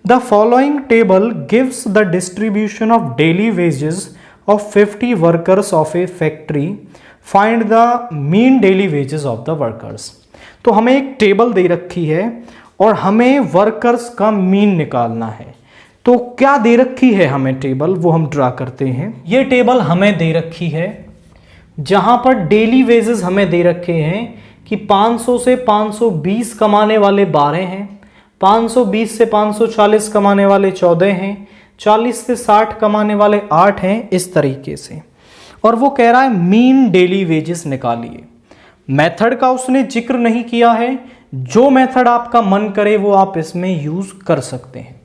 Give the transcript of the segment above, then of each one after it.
The following table gives the distribution of daily wages of 50 workers of A factory, find the mean daily wages of the workers. तो हमें एक table दे रखी है और हमें workers का मीन निकालना है। तो क्या दे रखी है हमें टेबल, वो हम ड्रा करते हैं। ये टेबल हमें दे रखी है जहां पर डेली वेजेस हमें दे रखे हैं कि 500 से 520 कमाने वाले 12 हैं, 520 से 540 कमाने वाले 14 हैं, 40 से 60 कमाने वाले 8 हैं, इस तरीके से। और वो कह रहा है मीन डेली वेजेस निकालिए। मेथड का उसने जिक्र नहीं किया है, जो मेथड आपका मन करे वो आप इसमें यूज कर सकते हैं।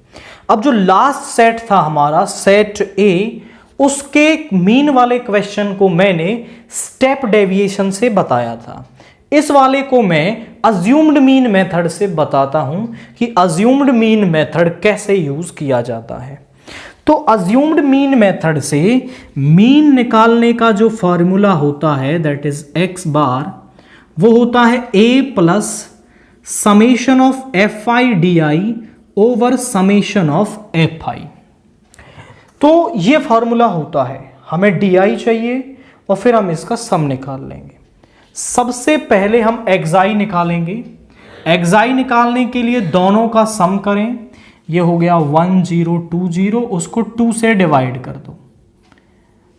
अब जो लास्ट सेट था हमारा सेट ए, उसके मीन वाले क्वेश्चन को मैंने स्टेप डेविएशन से बताया था। इस वाले को मैं अज्यूम्ड मीन मेथड से बताता हूं कि अज्यूम्ड मीन मेथड कैसे यूज किया जाता है। तो अज्यूम्ड मीन मेथड से मीन निकालने का जो फॉर्मूला होता है दैट इज एक्स बार, वो होता है a plus summation of F I D I over summation of F I. तो ये फॉर्मूला होता है, हमें डी आई चाहिए और फिर हम इसका सम निकाल लेंगे। सबसे पहले हम एक्साई निकालेंगे। एक्साई निकालने के लिए दोनों का सम करें। ये हो गया 1020, उसको 2 से डिवाइड कर दो,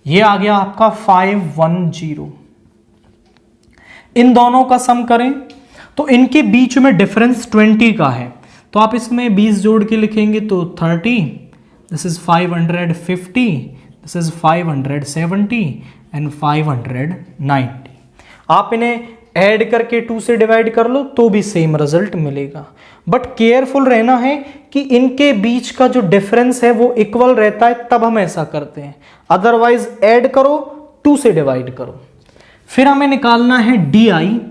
ये आ गया आपका 510। इन दोनों का सम करें तो इनके बीच में डिफरेंस 20 का है, तो आप इसमें 20 जोड़ के लिखेंगे तो 30, this is 550, this is 570 and 590। आप इन्हें ऐड करके 2 से डिवाइड कर लो तो भी सेम रिजल्ट मिलेगा। बट केयरफुल रहना है कि इनके बीच का जो डिफरेंस है वो इक्वल रहता है, तब हम ऐसा करते हैं। अदरवाइज ऐड करो, 2 से डिवाइड करो। फिर हमें निकालना है डी आई,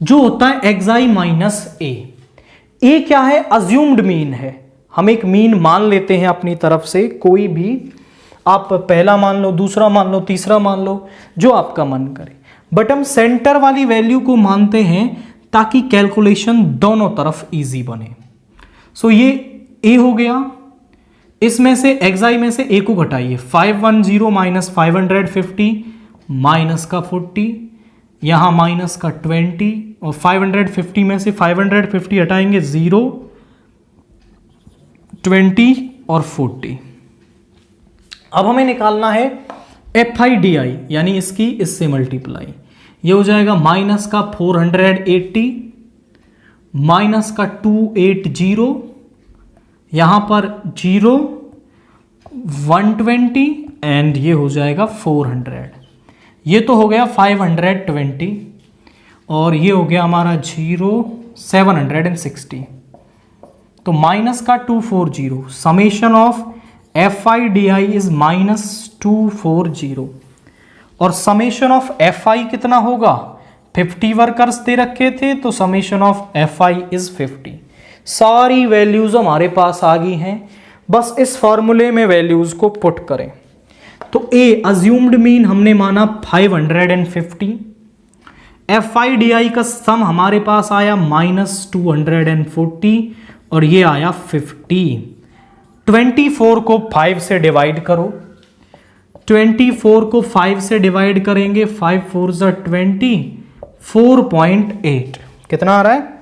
जो होता है एक्साई माइनस ए। ए क्या है? अज्यूम्ड मीन है। हम एक मीन मान लेते हैं अपनी तरफ से, कोई भी, आप पहला मान लो, दूसरा मान लो, तीसरा मान लो, जो आपका मन करे। बट हम सेंटर वाली वैल्यू को मानते हैं ताकि कैलकुलेशन दोनों तरफ इजी बने। सो ये ए हो गया। इसमें से एक्साई में से ए को घटाइए, 510 माइनस 550 माइनस का 40, यहां माइनस का 20, और 550 में से 550 हटाएंगे 0, 20 और 40। अब हमें निकालना है एफ आई डी आई, यानी इसकी इससे मल्टीप्लाई। ये हो जाएगा माइनस का 480 माइनस का 280, यहां पर 0, 120 एंड ये हो जाएगा 400। ये तो हो गया 520 और ये हो गया हमारा 0, 760। तो माइनस का 240, summation of F I D I is minus 240 और समेशन ऑफ एफ आई कितना होगा? 50 वर्कर्स दे रखे थे, तो summation of F I is 50। सारी वैल्यूज हमारे पास आ गई हैं, बस इस फॉर्मूले में वैल्यूज को पुट करें। तो ए अज्यूम्ड मीन हमने माना 550, एफ आई डी आई का सम हमारे पास आया माइनस 240 और ये आया 50। 24 को 5 से डिवाइड करो, 24 को 5 से डिवाइड करेंगे, 5 4 20, 4.8 कितना आ रहा है?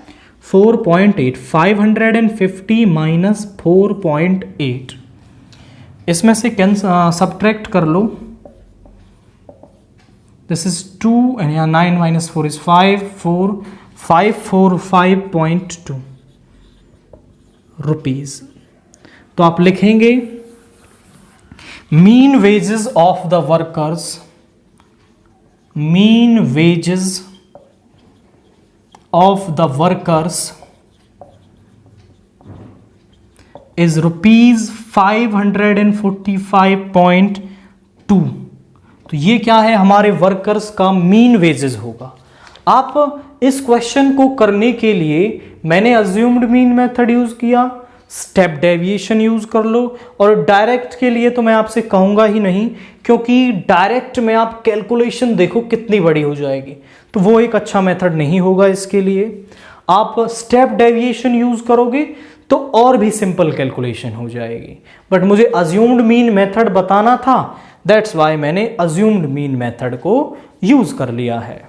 4.8। 550 माइनस 4.8, इसमें से सब्ट्रैक्ट कर लो। दिस इज 2 एंड यहाँ 9 माइनस 4 इज 5, 545.2 रुपीज। तो आप लिखेंगे mean wages of the workers, mean wages of the workers is rupees 545.2। तो ये क्या है? हमारे वर्कर्स का मीन वेजेस होगा। आप इस क्वेश्चन को करने के लिए मैंने अज्यूम्ड मीन मेथड यूज किया, स्टेप डेविएशन यूज कर लो, और डायरेक्ट के लिए तो मैं आपसे कहूंगा ही नहीं, क्योंकि डायरेक्ट में आप कैलकुलेशन देखो कितनी बड़ी हो जाएगी, तो वो एक अच्छा मेथड नहीं होगा। इसके लिए आप स्टेप डेविएशन यूज करोगे तो और भी सिंपल कैलकुलेशन हो जाएगी, बट मुझे अज्यूम्ड मीन मेथड बताना था, दैट्स वाई मैंने अज्यूम्ड मीन मेथड को यूज कर लिया है।